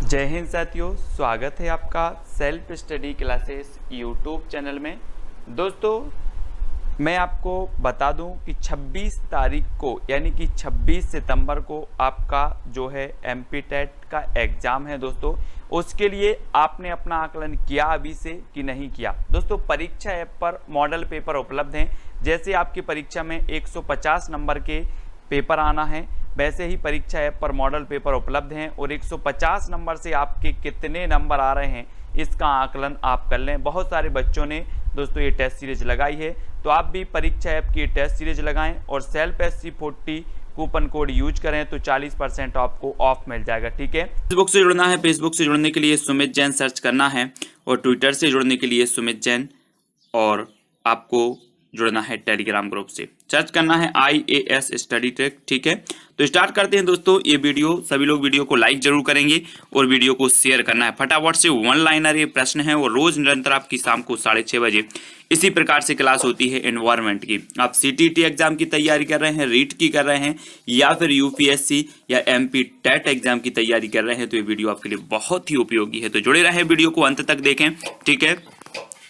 जय हिंद साथियों, स्वागत है आपका self study classes YouTube channel में। दोस्तों, मैं आपको बता दूं कि 26 तारीख को यानी कि 26 सितंबर को आपका जो है एमपी टेट का एग्ज़ाम है। दोस्तों, उसके लिए आपने अपना आकलन किया अभी से कि नहीं किया? दोस्तों, परीक्षा ऐप पर मॉडल पेपर उपलब्ध हैं। जैसे आपकी परीक्षा में 150 नंबर के पेपर आना है, वैसे ही परीक्षा ऐप पर मॉडल पेपर उपलब्ध हैं और 150 नंबर से आपके कितने नंबर आ रहे हैं इसका आकलन आप कर लें। बहुत सारे बच्चों ने दोस्तों ये टेस्ट सीरीज लगाई है, तो आप भी परीक्षा ऐप की टेस्ट सीरीज लगाएं और self SC40 coupon code use करें तो 40% आपको ऑफ मिल जाएगा। ठीक है, फेसबुक से जुड़ना है, फेसबुक से जुड़ने के लिए सुमित जैन सर्च करना है और ट्विटर से जुड़ने के लिए सुमित जैन, और आपको जुड़ना है टेलीग्राम ग्रुप से, सर्च करना है IAS स्टडी ट्रैक। ठीक है, तो स्टार्ट करते हैं दोस्तों। ये वीडियो सभी लोग वीडियो को लाइक जरूर करेंगे और वीडियो को शेयर करना है फटाफट से। वन लाइनर ये प्रश्न है और रोज निरंतर आपकी शाम को 6:30 बजे इसी प्रकार से क्लास होती है एनवायरमेंट की। आप CTT एग्जाम की तैयारी कर रहे हैं, रीट की कर रहे हैं, या फिर UPSC या MP टेट एग्जाम की तैयारी कर रहे हैं, तो ये वीडियो आपके लिए बहुत ही उपयोगी है। तो जुड़े रहें, वीडियो को अंत तक देखें। ठीक है,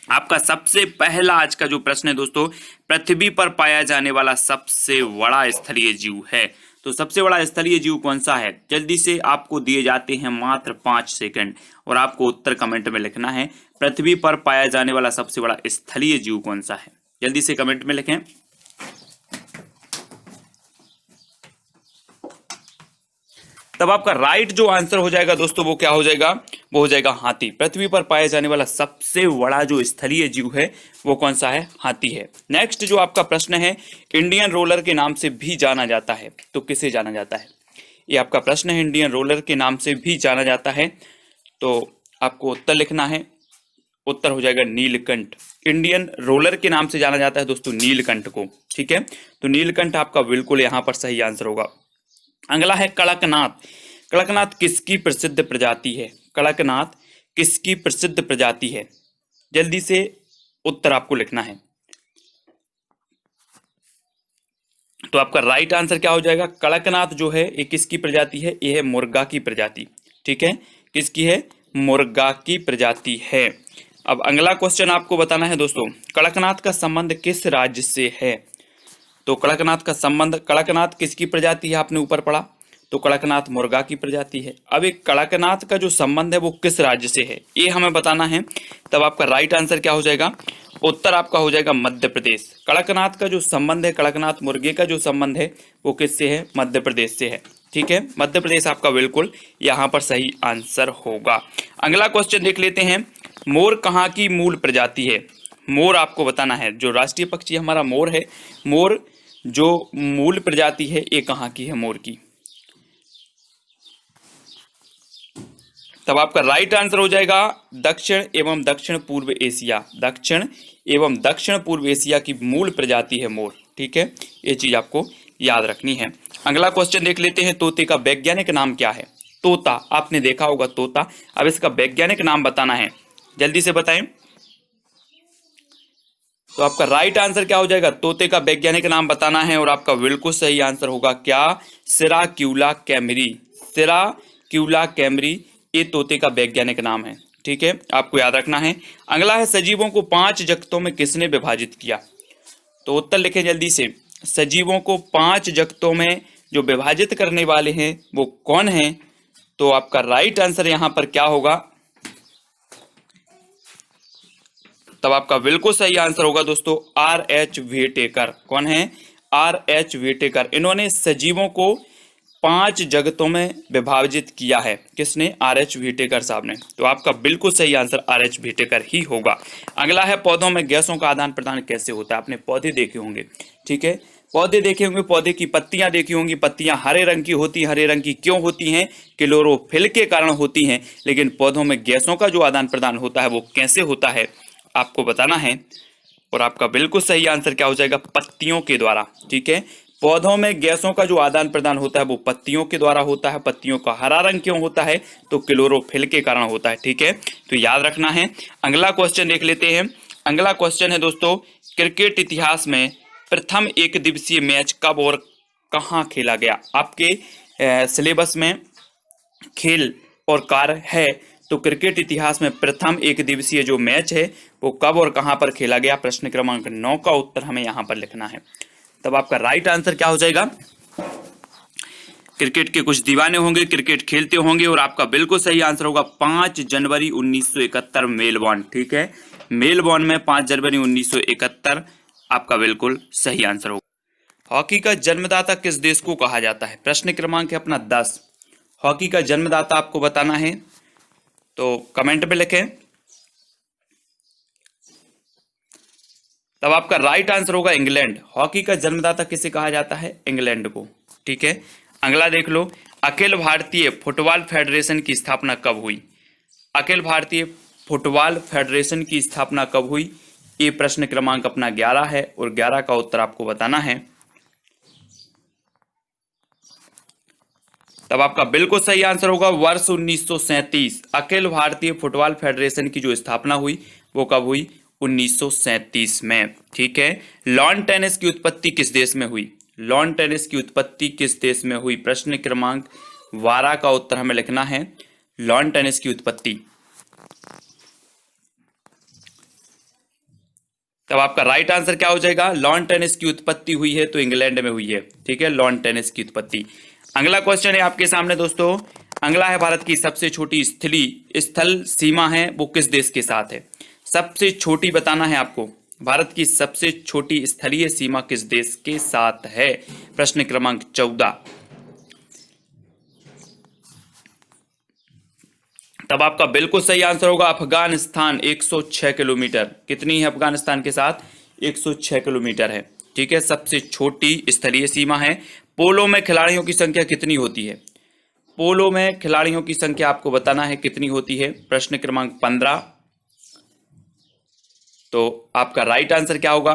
आपका सबसे पहला आज का जो प्रश्न है दोस्तों, पृथ्वी पर पाया जाने वाला सबसे बड़ा स्थलीय जीव है। तो सबसे बड़ा स्थलीय जीव कौन सा है? जल्दी से आपको दिए जाते हैं मात्र 5 सेकंड और आपको उत्तर कमेंट में लिखना है। पृथ्वी पर पाया जाने वाला सबसे बड़ा स्थलीय जीव कौन सा है? जल्दी से कमेंट में लिखें। तब आपका राइट जो आंसर हो जाएगा दोस्तों वो क्या हो जाएगा? वो हो जाएगा हाथी। पृथ्वी पर पाया जाने वाला सबसे बड़ा जो स्थलीय जीव है वो कौन सा है? हाथी है। नेक्स्ट जो आपका प्रश्न है, इंडियन रोलर के नाम से भी जाना जाता है, तो किसे जाना जाता है? ये आपका प्रश्न है, इंडियन रोलर के नाम से भी जाना जाता है, तो आपको उत्तर लिखना है। उत्तर हो जाएगा नीलकंठ। इंडियन रोलर के नाम से जाना जाता है दोस्तों नीलकंठ को। ठीक है, तो नीलकंठ आपका बिल्कुल यहां पर सही आंसर होगा। अगला है कड़कनाथ। कड़कनाथ किसकी प्रसिद्ध प्रजाति है? कड़कनाथ किसकी प्रसिद्ध प्रजाति है? जल्दी से उत्तर आपको लिखना है। तो आपका राइट आंसर क्या हो जाएगा? कड़कनाथ जो है ये किसकी प्रजाति है? ये है मुर्गा की प्रजाति। ठीक है, किसकी है? मुर्गा की प्रजाति है। अब अगला क्वेश्चन आपको बताना है दोस्तों, कड़कनाथ का संबंध किस राज्य से है? तो कड़कनाथ का संबंध, कड़कनाथ किसकी प्रजाति है आपने ऊपर पढ़ा, तो कड़कनाथ मुर्गा की प्रजाति है। अब एक कड़कनाथ का जो संबंध है वो किस राज्य से है ये हमें बताना है। तब आपका राइट आंसर क्या हो जाएगा? उत्तर आपका हो जाएगा मध्य प्रदेश। कड़कनाथ का जो संबंध है, कड़कनाथ मुर्गे का जो संबंध है वो किससे है? मध्य प्रदेश से है। ठीक है, मध्य प्रदेश आपका बिल्कुल यहाँ पर सही आंसर होगा। अगला क्वेश्चन देख लेते हैं, मोर कहाँ की मूल प्रजाति है? मोर आपको बताना है। जो राष्ट्रीय पक्षी हमारा मोर है, मोर जो मूल प्रजाति है ये कहाँ की है मोर की? तब आपका राइट आंसर हो जाएगा दक्षिण एवं दक्षिण पूर्व एशिया। दक्षिण एवं दक्षिण पूर्व एशिया की मूल प्रजाति है मोर। ठीक है, ये चीज आपको याद रखनी है। अगला क्वेश्चन देख लेते हैं, तोते का वैज्ञानिक नाम क्या है? तोता आपने देखा होगा तोता, अब इसका वैज्ञानिक नाम बताना है, जल्दी से बताएं। तो आपका राइट आंसर क्या हो जाएगा? तोते का वैज्ञानिक नाम बताना है और आपका बिल्कुल सही आंसर होगा क्या? सिराक्यूला कैमरी। सिराक्यूला कैमरी ये तोते का वैज्ञानिक नाम है। ठीक है, आपको याद रखना है। अगला है, सजीवों को 5 जगतों में किसने विभाजित किया? तो उत्तर लिखें जल्दी से। सजीवों को 5 जगतों में जो विभाजित करने वाले हैं वो कौन है? तो आपका राइट आंसर यहां पर क्या होगा? तब आपका बिल्कुल सही आंसर होगा दोस्तों R.H. व्हिटेकर। कौन है? R.H. व्हिटेकर। इन्होंने सजीवों को 5 जगतों में विभाजित किया है। किसने? R.H. व्हिटेकर साहब ने। तो आपका बिल्कुल सही आंसर R.H. व्हिटेकर ही होगा। अगला है, पौधों में गैसों का आदान प्रदान कैसे होता है? आपने पौधे देखे होंगे। ठीक है, पौधे देखे होंगे, पौधे की पत्तियां देखी होंगी। पत्तियां हरे रंग की होती हैं। हरे रंग की क्यों होती हैं? क्लोरोफिल के कारण होती हैं। लेकिन पौधों में गैसों का जो आदान प्रदान होता है वो कैसे होता है आपको बताना है और आपका बिल्कुल सही आंसर क्या हो जाएगा? पत्तियों के द्वारा। ठीक है, पौधों में गैसों का जो आदान प्रदान होता है वो पत्तियों के द्वारा होता है। पत्तियों का हरा रंग क्यों होता है? तो क्लोरोफिल के कारण होता है। ठीक है, तो याद रखना है। अगला क्वेश्चन देख लेते हैं। अगला क्वेश्चन है दोस्तों, क्रिकेट इतिहास में प्रथम एक दिवसीय मैच कब और कहाँ खेला गया? आपके सिलेबस में खेल और कार्य है। तो क्रिकेट इतिहास में प्रथम एक दिवसीय जो मैच है वो कब और कहां पर खेला गया? प्रश्न क्रमांक 9 का उत्तर हमें यहां पर लिखना है। तब आपका राइट आंसर क्या हो जाएगा? क्रिकेट के कुछ दीवाने होंगे, क्रिकेट खेलते होंगे, और आपका बिल्कुल सही आंसर होगा 5 जनवरी 1971 मेलबॉर्न। ठीक है, मेलबॉर्न में 5 जनवरी 1971 आपका बिल्कुल सही आंसर होगा। हॉकी का जन्मदाता किस देश को कहा जाता है? प्रश्न क्रमांक है अपना 10। हॉकी का जन्मदाता आपको बताना है, तो कमेंट में लिखें। तब आपका राइट आंसर होगा इंग्लैंड। हॉकी का जन्मदाता किसे कहा जाता है? इंग्लैंड को। ठीक है, अगला देख लो, अखिल भारतीय फुटबॉल फेडरेशन की स्थापना कब हुई? अखिल भारतीय फुटबॉल फेडरेशन की स्थापना कब हुई? ये प्रश्न क्रमांक अपना 11 है, और 11 का उत्तर आपको बताना है। तब आपका बिल्कुल सही आंसर होगा वर्ष 1937। अखिल भारतीय फुटबॉल फेडरेशन की जो स्थापना हुई वो कब हुई? 1937 में। ठीक है, लॉन टेनिस की उत्पत्ति किस देश में हुई? लॉन टेनिस की उत्पत्ति किस देश में हुई? प्रश्न क्रमांक 12 का उत्तर हमें लिखना है, लॉन टेनिस की उत्पत्ति। तब आपका राइट आंसर क्या हो जाएगा? लॉन टेनिस की उत्पत्ति हुई है तो इंग्लैंड में हुई है। ठीक है, लॉन टेनिस की उत्पत्ति। अगला क्वेश्चन है आपके सामने दोस्तों, अगला है भारत की सबसे छोटी स्थल सीमा है वो किस देश के साथ है? सबसे छोटी बताना है आपको, भारत की सबसे छोटी स्थलीय सीमा किस देश के साथ है? प्रश्न क्रमांक 14। तब आपका बिल्कुल सही आंसर होगा अफगानिस्तान। 106 किलोमीटर। कितनी है अफगानिस्तान के साथ? 106 किलोमीटर है। ठीक है, सबसे छोटी स्थलीय सीमा है। पोलो में खिलाड़ियों की संख्या कितनी होती है? पोलो में खिलाड़ियों की संख्या आपको बताना है कितनी होती है? प्रश्न क्रमांक 15। तो आपका राइट आंसर क्या होगा?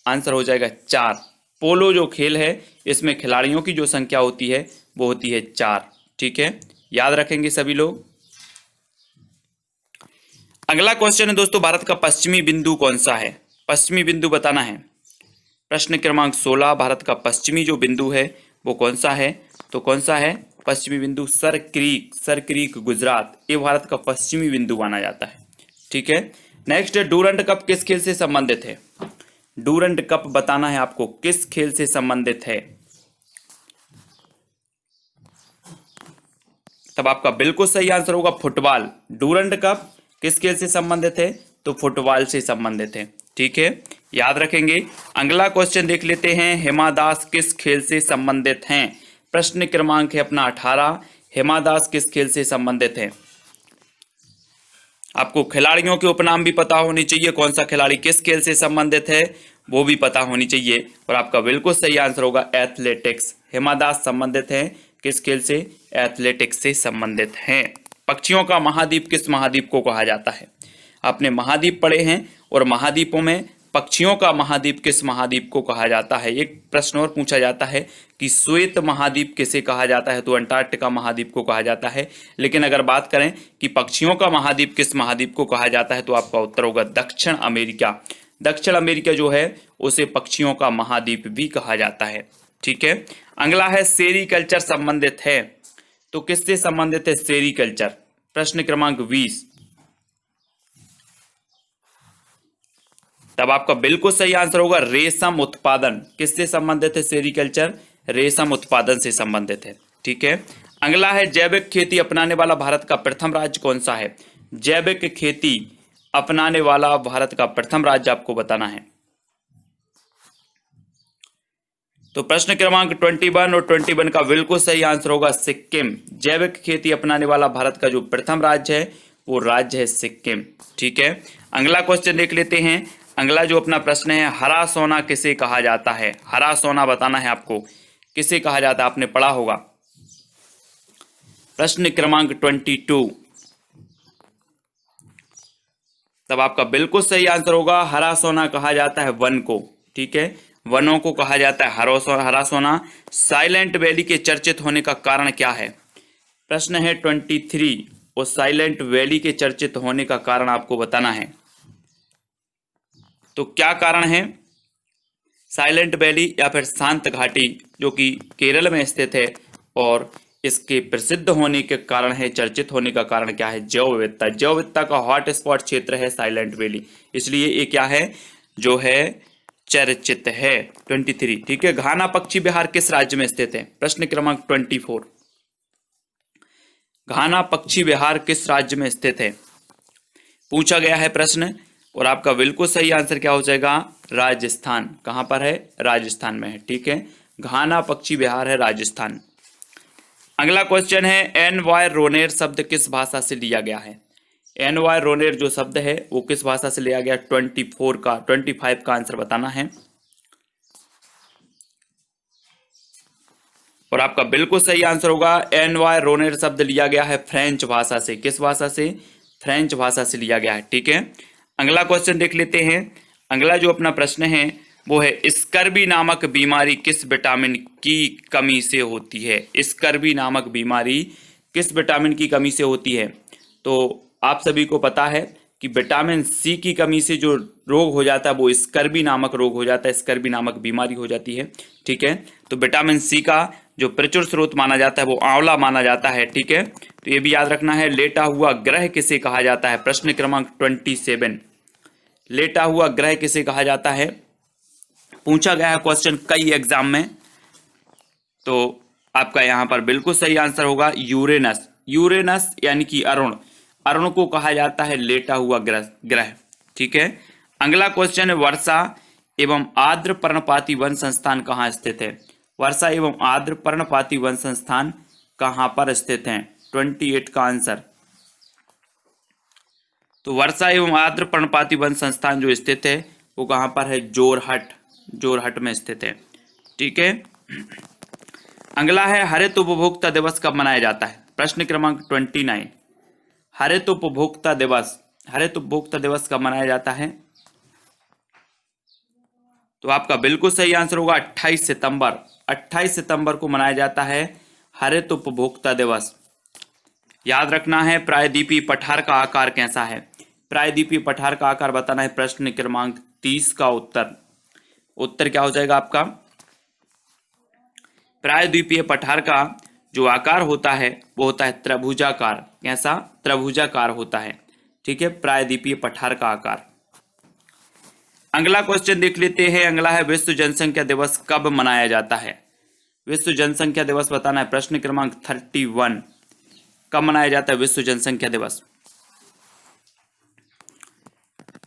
आंसर हो जाएगा 4। पोलो जो खेल है इसमें खिलाड़ियों की जो संख्या होती है वो होती है 4। ठीक है, याद रखेंगे सभी लोग। अगला क्वेश्चन है दोस्तों, भारत का पश्चिमी बिंदु कौन सा है? पश्चिमी बिंदु बताना है। प्रश्न क्रमांक 16, भारत का पश्चिमी जो बिंदु है वो कौन सा है? तो कौन सा है पश्चिमी बिंदु? सर क्रीक गुजरात, ये भारत का पश्चिमी बिंदु माना जाता है। ठीक है, नेक्स्ट है डूरंड कप किस खेल से संबंधित है? डूरंड कप बताना है आपको किस खेल से संबंधित है। तब आपका बिल्कुल सही आंसर होगा फुटबॉल। डूरंड कप किस खेल से संबंधित है? तो फुटबॉल से संबंधित है। ठीक है, याद रखेंगे। अगला क्वेश्चन देख लेते हैं, हिमा दास किस खेल से संबंधित हैं? प्रश्न क्रमांक है अपना 18। हिमा दास किस खेल से संबंधित है? आपको खिलाड़ियों के उपनाम भी पता होनी चाहिए, कौन सा खिलाड़ी किस खेल से संबंधित है वो भी पता होनी चाहिए, और आपका बिल्कुल सही आंसर होगा एथलेटिक्स। हिमा दास संबंधित है किस खेल से? एथलेटिक्स से संबंधित हैं। पक्षियों का महाद्वीप किस महाद्वीप को कहा जाता है? आपने महाद्वीप पढ़े हैं, और महाद्वीपों में पक्षियों का महाद्वीप किस महाद्वीप को कहा जाता है? एक प्रश्न और पूछा जाता है कि श्वेत महाद्वीप किसे कहा जाता है? तो अंटार्कटिका महाद्वीप को कहा जाता है। लेकिन अगर बात करें कि पक्षियों का महाद्वीप किस महाद्वीप को कहा जाता है, तो आपका उत्तर होगा दक्षिण अमेरिका। दक्षिण अमेरिका जो है उसे पक्षियों का महाद्वीप भी कहा जाता है। ठीक है, अगला है सेरीकल्चर संबंधित है, तो किससे संबंधित है सेरीकल्चर? प्रश्न क्रमांक 20। तब आपका बिल्कुल सही आंसर होगा रेशम उत्पादन। किससे संबंधित है सेरीकल्चर? रेशम उत्पादन से संबंधित है। ठीक है, अगला है जैविक खेती अपनाने वाला भारत का प्रथम राज्य कौन सा है? जैविक खेती अपनाने वाला भारत का प्रथम राज्य आपको बताना है। तो प्रश्न क्रमांक 21 और 21 का बिल्कुल सही आंसर होगा सिक्किम। जैविक खेती अपनाने वाला भारत का जो प्रथम राज्य है वो राज्य है सिक्किम। ठीक है, अगला क्वेश्चन देख लेते हैं। अगला जो अपना प्रश्न है, हरा सोना किसे कहा जाता है? हरा सोना बताना है आपको किसे कहा जाता है, आपने पढ़ा होगा। प्रश्न क्रमांक 22। तब आपका बिल्कुल सही आंसर होगा हरा सोना कहा जाता है वन को। ठीक है, वनों को कहा जाता है हरा सोना। साइलेंट वैली के चर्चित होने का कारण क्या है? प्रश्न है 23, और साइलेंट वैली के चर्चित होने का कारण आपको बताना है। तो क्या कारण है? साइलेंट वैली या फिर शांत घाटी जो कि केरल में स्थित है, और इसके प्रसिद्ध होने के कारण है, चर्चित होने का कारण क्या है? जैव विविधता। जैव विविधता का हॉट स्पॉट क्षेत्र है साइलेंट वैली, इसलिए ये क्या है जो है चर्चित है। 23, ठीक है। घाना पक्षी विहार किस राज्य में स्थित है? प्रश्न क्रमांक 24, घाना पक्षी विहार किस राज्य में स्थित है, पूछा गया है प्रश्न। और आपका बिल्कुल सही आंसर क्या हो जाएगा? राजस्थान। कहां पर है? राजस्थान में है, ठीक है। घाना पक्षी विहार है राजस्थान। अगला क्वेश्चन है, एन वाय रोनेर शब्द किस भाषा से लिया गया है? एन वाय रोनेर जो शब्द है वो किस भाषा से लिया गया? 25 का आंसर बताना है। और आपका बिल्कुल सही आंसर होगा एन वाय रोनेर शब्द लिया गया है फ्रेंच भाषा से। किस भाषा से? फ्रेंच भाषा से लिया गया है, ठीक है। अगला क्वेश्चन देख लेते हैं। अगला जो अपना प्रश्न है वो है, स्कर्वी नामक बीमारी किस विटामिन की कमी से होती है? स्कर्वी नामक बीमारी किस विटामिन की कमी से होती है? तो आप सभी को पता है कि विटामिन सी की कमी से जो रोग हो जाता है वो स्कर्वी नामक रोग हो जाता है, स्कर्वी नामक बीमारी हो जाती है, ठीक है। तो विटामिन सी का जो प्रचुर स्रोत माना जाता है वो आंवला माना जाता है, ठीक है। तो ये भी याद रखना है। लेटा हुआ ग्रह किसे कहा जाता है? प्रश्न क्रमांक 27, लेटा हुआ ग्रह किसे कहा जाता है? पूछा गया है क्वेश्चन कई एग्जाम में। तो आपका यहां पर बिल्कुल सही आंसर होगा यूरेनस। यूरेनस यानी कि अरुण, अरुण को कहा जाता है लेटा हुआ ग्रह, ठीक है। अगला क्वेश्चन है, वर्षा एवं आर्द्र पर्णपाती वन संस्थान कहाँ स्थित है? वर्षा एवं आर्द्र पर्णपाती वन संस्थान कहाँ पर स्थित है? 28 का आंसर। तो वर्षा एवं आर्द्र पर्णपाती वन संस्थान जो स्थित है वो कहाँ पर है? जोरहट, जोरहट में स्थित है, ठीक है। अगला है, हरित उपभोक्ता दिवस कब मनाया जाता है? प्रश्न क्रमांक 29, हरित उपभोक्ता दिवस, हरित उपभोक्ता दिवस कब मनाया जाता है? तो आपका बिल्कुल सही आंसर होगा 28 सितंबर। 28 सितंबर को मनाया जाता है हरित उपभोक्ता दिवस। याद रखना है प्रायद्वीपीय पठार का आकार कैसा है? प्रायद्वीपीय पठार का आकार बताना है। प्रश्न क्रमांक 30 का उत्तर क्या हो जाएगा आपका? प्रायद्वीपीय पठार का जो आकार होता है वो होता है त्रिभुजाकार। कैसा? त्रिभुजाकार होता है, ठीक है, प्रायद्वीपीय पठार का आकार। अगला क्वेश्चन देख लेते हैं। अगला है, विश्व जनसंख्या दिवस कब मनाया जाता है? विश्व जनसंख्या दिवस बताना है। प्रश्न क्रमांक 31, कब मनाया जाता है विश्व जनसंख्या दिवस?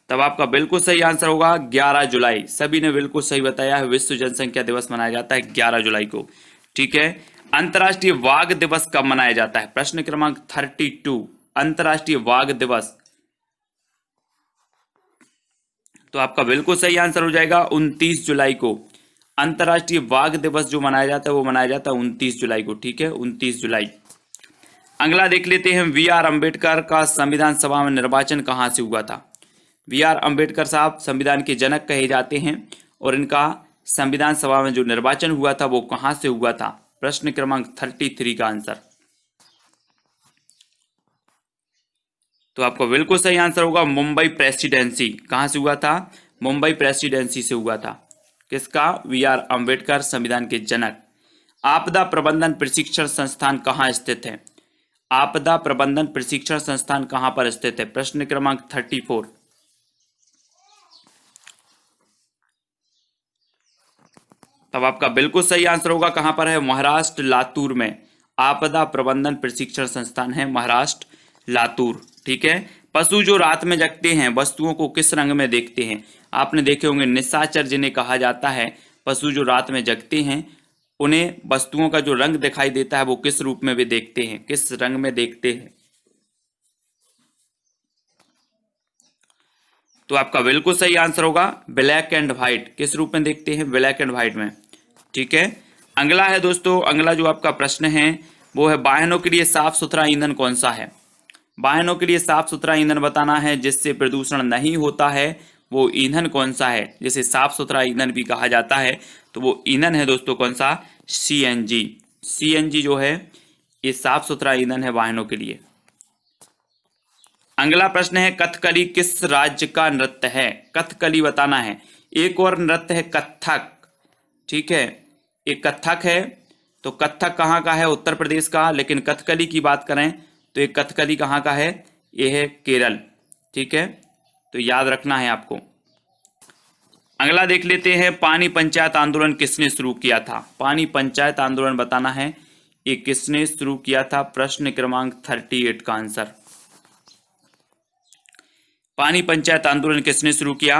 तब आपका बिल्कुल सही आंसर होगा 11 जुलाई। सभी ने बिल्कुल सही बताया है, विश्व जनसंख्या दिवस मनाया जाता है 11 जुलाई को, ठीक है। अंतर्राष्ट्रीय वाघ दिवस कब मनाया जाता है? प्रश्न क्रमांक 32, अंतर्राष्ट्रीय वाघ दिवस। तो आपका बिल्कुल सही आंसर हो जाएगा 29 जुलाई को। अंतर्राष्ट्रीय वाघ दिवस जो मनाया जाता है वो मनाया जाता है 29 जुलाई को, ठीक है, 29 जुलाई। अगला देख लेते हैं, बी आर अम्बेडकर का संविधान सभा में निर्वाचन कहाँ से हुआ था? बी आर अम्बेडकर साहब संविधान के जनक कहे जाते हैं और इनका संविधान सभा में जो निर्वाचन हुआ था वो कहां से हुआ था? प्रश्न क्रमांक 33 का आंसर। तो आपको बिल्कुल सही आंसर होगा मुंबई प्रेसिडेंसी। कहां से हुआ था? मुंबई प्रेसिडेंसी से हुआ था। किसका? बी आर अम्बेडकर, संविधान के जनक। आपदा प्रबंधन प्रशिक्षण संस्थान कहाँ स्थित है? आपदा प्रबंधन प्रशिक्षण संस्थान कहां पर स्थित है? प्रश्न क्रमांक 34। तब आपका बिल्कुल सही आंसर होगा कहां पर है? महाराष्ट्र, लातूर में आपदा प्रबंधन प्रशिक्षण संस्थान है, महाराष्ट्र, लातूर, ठीक है। पशु जो रात में जगते हैं वस्तुओं को किस रंग में देखते हैं? आपने देखे होंगे निशाचर जिन्हें कहा जाता है। पशु जो रात में जगते हैं उन्हें वस्तुओं का जो रंग दिखाई देता है वो किस रूप में वे देखते हैं, किस रंग में देखते हैं? तो आपका बिल्कुल सही आंसर होगा ब्लैक एंड व्हाइट। किस रूप में देखते हैं? ब्लैक एंड व्हाइट में, ठीक है। अगला है दोस्तों, अगला जो आपका प्रश्न है वो है, वाहनों के लिए साफ सुथरा ईंधन कौन सा है? वाहनों के लिए साफ सुथरा ईंधन बताना है जिससे प्रदूषण नहीं होता है, वो ईंधन कौन सा है? जिसे साफ सुथरा ईंधन भी कहा जाता है, तो वो ईंधन है दोस्तों कौन सा? सीएनजी। सीएनजी जो है ये साफ सुथरा ईंधन है वाहनों के लिए। अगला प्रश्न है, कथकली किस राज्य का नृत्य है? कथकली बताना है। एक और नृत्य है कथक, ठीक है, एक कथक है तो कथक कहाँ का है? उत्तर प्रदेश का। लेकिन कथकली की बात करें तो ये कथकली कहाँ का है? ये है केरल। ठीक है, तो याद रखना है आपको। अगला देख लेते हैं, पानी पंचायत आंदोलन किसने शुरू किया था? पानी पंचायत आंदोलन बताना है ये किसने शुरू किया था। प्रश्न क्रमांक 38 का आंसर। पानी पंचायत आंदोलन किसने शुरू किया?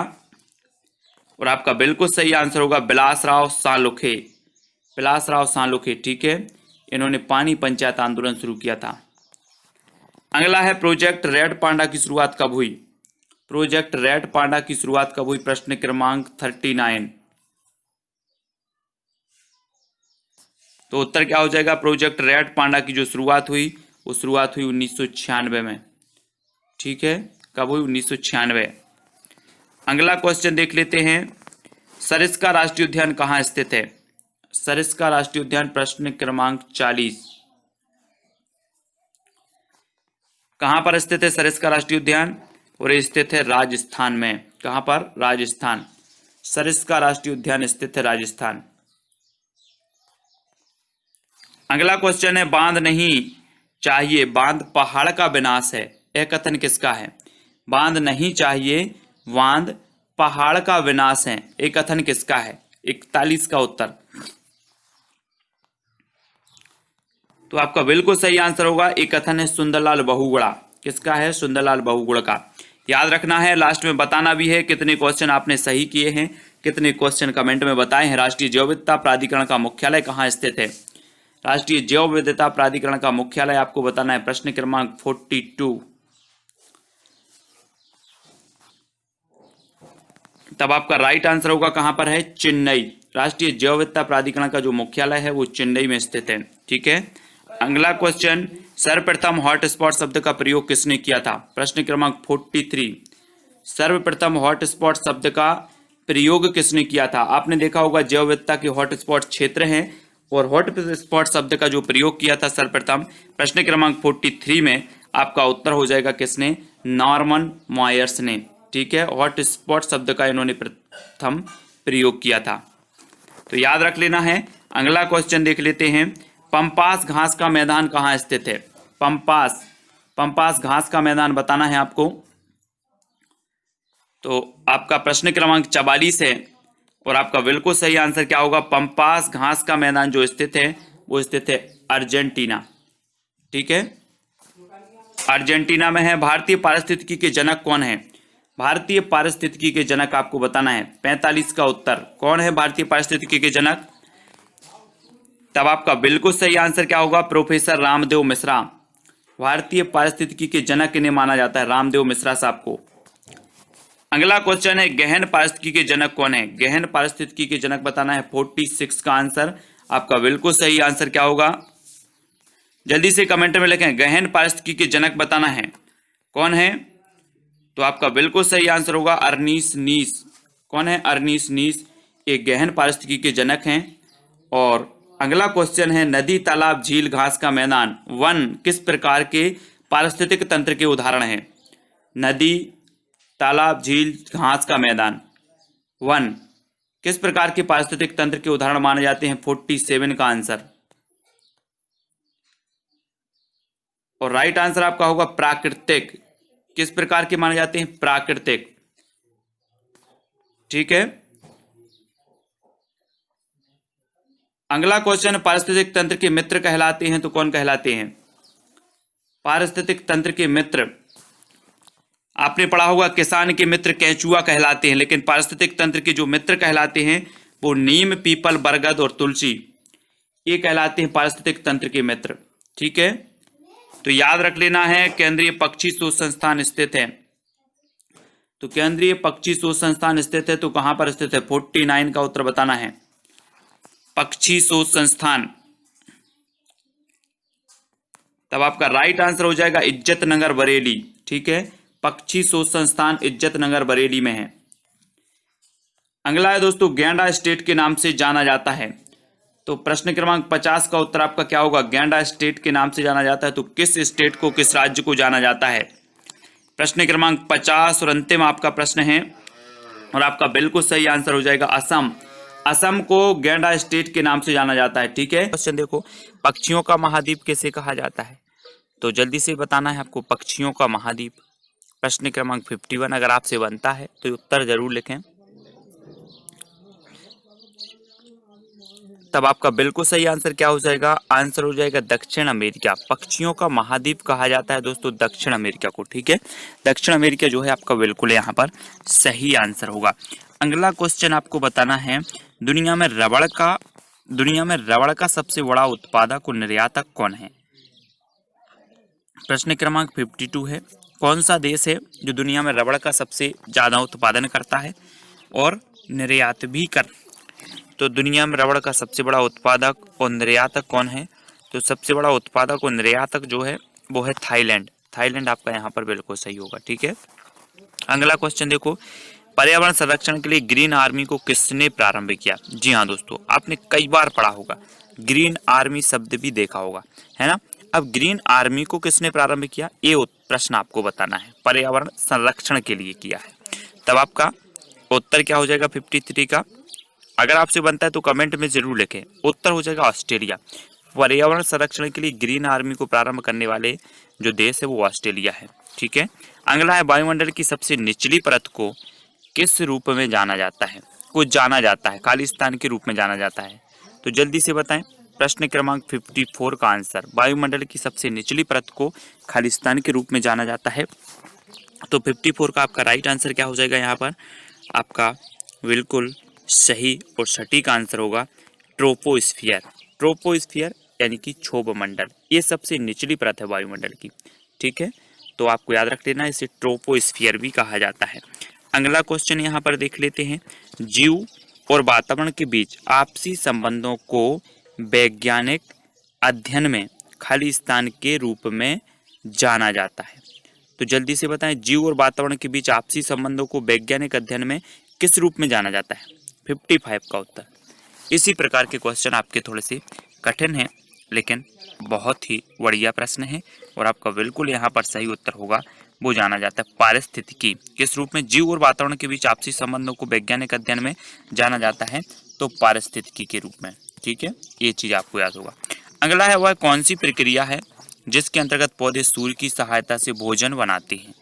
और आपका बिल्कुल सही आंसर होगा बिलासराव सालुखे। बिलासराव सालुखे, ठीक है, इन्होंने पानी पंचायत आंदोलन शुरू किया था। अगला है, प्रोजेक्ट रेड पांडा की शुरुआत कब हुई? प्रोजेक्ट रेड पांडा की शुरुआत कब हुई? प्रश्न क्रमांक 39। तो उत्तर क्या हो जाएगा? प्रोजेक्ट रेड पांडा की जो शुरुआत हुई वो शुरुआत हुई 1996 में। ठीक है, कब हुई? 1996। अगला क्वेश्चन देख लेते हैं, सरिस्का राष्ट्रीय उद्यान कहाँ स्थित है? सरिस्का राष्ट्रीय उद्यान प्रश्न क्रमांक 40। कहां पर स्थित है सरिस्का राष्ट्रीय उद्यान? और ये स्थित है राजस्थान में। कहां पर? राजस्थान। सरिस्का राष्ट्रीय उद्यान स्थित है राजस्थान। अगला क्वेश्चन है, बांध नहीं चाहिए बांध पहाड़ का विनाश है, यह कथन किसका है? बांध नहीं चाहिए बांध पहाड़ का विनाश है, यह कथन किसका है? 41 का उत्तर। तो आपका बिल्कुल सही आंसर होगा, एक कथन है सुंदरलाल बहुगुणा। किसका है? सुंदरलाल बहुगुणा का। याद रखना है, लास्ट में बताना भी है कितने क्वेश्चन आपने सही किए हैं, कितने क्वेश्चन कमेंट में बताए हैं। राष्ट्रीय जैव विविधता प्राधिकरण का मुख्यालय कहाँ स्थित है? राष्ट्रीय जैव विविधता प्राधिकरण का मुख्यालय आपको बताना है प्रश्न क्रमांक 42। तब आपका राइट आंसर होगा कहां पर है? चेन्नई। राष्ट्रीय जैव विविधता प्राधिकरण का जो मुख्यालय है वो चेन्नई में स्थित है। ठीक है, अगला क्वेश्चन, सर्वप्रथम हॉटस्पॉट शब्द का प्रयोग किसने किया था? प्रश्न क्रमांक 43। सर्वप्रथम हॉटस्पॉट शब्द का प्रयोग किसने किया था? आपने देखा होगा जैव विविधता के हॉटस्पॉट क्षेत्र हैं और हॉटस्पॉट शब्द का जो प्रयोग किया था सर्वप्रथम, प्रश्न क्रमांक 43 में आपका उत्तर हो जाएगा किसने? नॉर्मन मॉयर्स ने। ठीक है, हॉटस्पॉट शब्द का इन्होंने प्रथम प्रयोग किया था, तो याद रख लेना है। अगला क्वेश्चन देख लेते हैं, पंपास घास का मैदान कहाँ स्थित है? पंपास घास का मैदान बताना है आपको। तो आपका प्रश्न क्रमांक 44 है और आपका बिल्कुल सही आंसर क्या होगा? पंपास घास का मैदान जो स्थित है वो स्थित है अर्जेंटीना। ठीक है, अर्जेंटीना में है। भारतीय पारिस्थितिकी के जनक कौन है? भारतीय पारिस्थितिकी के जनक आपको बताना है 45 का उत्तर। कौन है भारतीय पारिस्थितिकी के जनक? तब आपका बिल्कुल सही आंसर क्या होगा? प्रोफेसर रामदेव मिश्रा। भारतीय पारिस्थितिकी के जनक इन्हें माना जाता है, रामदेव मिश्रा साहब को। अगला क्वेश्चन है, गहन पारिस्थितिकी के जनक कौन है? गहन पारिस्थितिकी के जनक बताना है 46 का आंसर। आपका बिल्कुल सही आंसर क्या होगा? जल्दी से कमेंट में लिखें, गहन पारिस्थितिकी के जनक बताना है कौन है? तो आपका बिल्कुल सही आंसर होगा अर्नीस नीस। कौन है? अर्नीस नीस, एक गहन पारिस्थितिकी के जनक हैं। और अगला क्वेश्चन है, नदी तालाब झील घास का मैदान वन किस प्रकार के पारिस्थितिक तंत्र के उदाहरण हैं? नदी तालाब झील घास का मैदान वन किस प्रकार के पारिस्थितिक तंत्र के उदाहरण माने जाते हैं? 47 का आंसर। और राइट आंसर आपका होगा प्राकृतिक। किस प्रकार के माने जाते हैं? प्राकृतिक। ठीक है, अगला क्वेश्चन, पारिस्थितिक तंत्र के मित्र कहलाते हैं तो कौन कहलाते हैं? पारिस्थितिक तंत्र के मित्र आपने पढ़ा होगा किसान के मित्र केंचुआ कहलाते हैं, लेकिन पारिस्थितिक तंत्र के जो मित्र कहलाते हैं वो नीम, पीपल, बरगद और तुलसी, ये कहलाते हैं पारिस्थितिक तंत्र के मित्र। ठीक है, तो याद रख लेना है, केंद्रीय पक्षी शोध संस्थान स्थित है। तो केंद्रीय पक्षी शोध संस्थान स्थित है तो कहां पर स्थित है? 49 का उत्तर बताना है, पक्षी शोध संस्थान। तब आपका राइट आंसर हो जाएगा इज्जत नगर बरेली। ठीक है, पक्षी शोध संस्थान इज्जत नगर बरेली में है। अगला है दोस्तों, गैंडा स्टेट के नाम से जाना जाता है। तो प्रश्न क्रमांक 50 का उत्तर आपका क्या होगा? गैंडा स्टेट के नाम से जाना जाता है, तो किस स्टेट को, किस राज्य को जाना जाता है? प्रश्न क्रमांक 50 और अंतिम आपका प्रश्न है और आपका बिल्कुल सही आंसर हो जाएगा असम। असम को गैंडा स्टेट के नाम से जाना जाता है। ठीक है, क्वेश्चन देखो, पक्षियों का महाद्वीप किसे कहा जाता है? तो जल्दी से बताना है आपको, पक्षियों का महाद्वीप। प्रश्न क्रमांक 51 अगर आपसे बनता है तो उत्तर जरूर लिखें। तब आपका बिल्कुल सही आंसर क्या हो जाएगा? आंसर हो जाएगा दक्षिण अमेरिका। पक्षियों का महाद्वीप कहा जाता है दोस्तों दक्षिण अमेरिका को। ठीक है, दक्षिण अमेरिका जो है आपका बिल्कुल यहाँ पर सही आंसर होगा। अगला क्वेश्चन आपको बताना है, दुनिया में रबड़ का सबसे बड़ा उत्पादक और निर्यातक कौन है? प्रश्न क्रमांक 52 है, कौन सा देश है जो दुनिया में रबड़ का सबसे ज्यादा उत्पादन करता है और निर्यात भी कर? तो दुनिया में रबड़ का सबसे बड़ा उत्पादक और निर्यातक कौन है? तो सबसे बड़ा उत्पादक और निर्यातक जो है वो है थाईलैंड। थाईलैंड आपका यहाँ पर बिल्कुल सही होगा। ठीक है, अगला क्वेश्चन देखो, पर्यावरण संरक्षण के लिए ग्रीन आर्मी को किसने प्रारंभ किया? जी हाँ दोस्तों, आपने कई बार पढ़ा होगा, ग्रीन आर्मी शब्द भी देखा होगा, है ना। अब ग्रीन आर्मी को किसने प्रारंभ किया, ये प्रश्न आपको बताना है। पर्यावरण संरक्षण के लिए किया है। तब आपका उत्तर क्या हो जाएगा 53 का? अगर आपसे बनता है तो कमेंट में जरूर लिखें। उत्तर हो जाएगा ऑस्ट्रेलिया। पर्यावरण संरक्षण के लिए ग्रीन आर्मी को प्रारंभ करने वाले जो देश है वो ऑस्ट्रेलिया है। ठीक है, अगला है, वायुमंडल की सबसे निचली परत को किस रूप में जाना जाता है? खालिस्तान के रूप में जाना जाता है। तो जल्दी से बताएं, प्रश्न क्रमांक 54 का आंसर, वायुमंडल की सबसे निचली परत को खालिस्तान के रूप में जाना जाता है। तो 54 का आपका राइट आंसर क्या हो जाएगा? यहाँ पर आपका बिल्कुल सही और सटीक आंसर होगा ट्रोपोस्फियर। ट्रोपोस्फियर यानी कि क्षोभ मंडल, ये सबसे निचली परत है वायुमंडल की। ठीक है, तो आपको याद रख लेना, इसे ट्रोपोस्फियर भी कहा जाता है। अगला क्वेश्चन यहाँ पर देख लेते हैं, जीव और वातावरण के बीच आपसी संबंधों को वैज्ञानिक अध्ययन में खालिस्तान के रूप में जाना जाता है। तो जल्दी से बताएं, जीव और वातावरण के बीच आपसी संबंधों को वैज्ञानिक अध्ययन में किस रूप में जाना जाता है? 55 का उत्तर। इसी प्रकार के क्वेश्चन आपके थोड़े से कठिन हैं, लेकिन बहुत ही बढ़िया प्रश्न है और आपका बिल्कुल यहाँ पर सही उत्तर होगा, वो जाना जाता है पारिस्थितिकी। किस रूप में? जीव और वातावरण के बीच आपसी संबंधों को वैज्ञानिक अध्ययन में जाना जाता है, तो पारिस्थितिकी के रूप में। ठीक है, ये चीज आपको याद होगा। अगला है, वह कौन सी प्रक्रिया है जिसके अंतर्गत पौधे सूर्य की सहायता से भोजन बनाते हैं?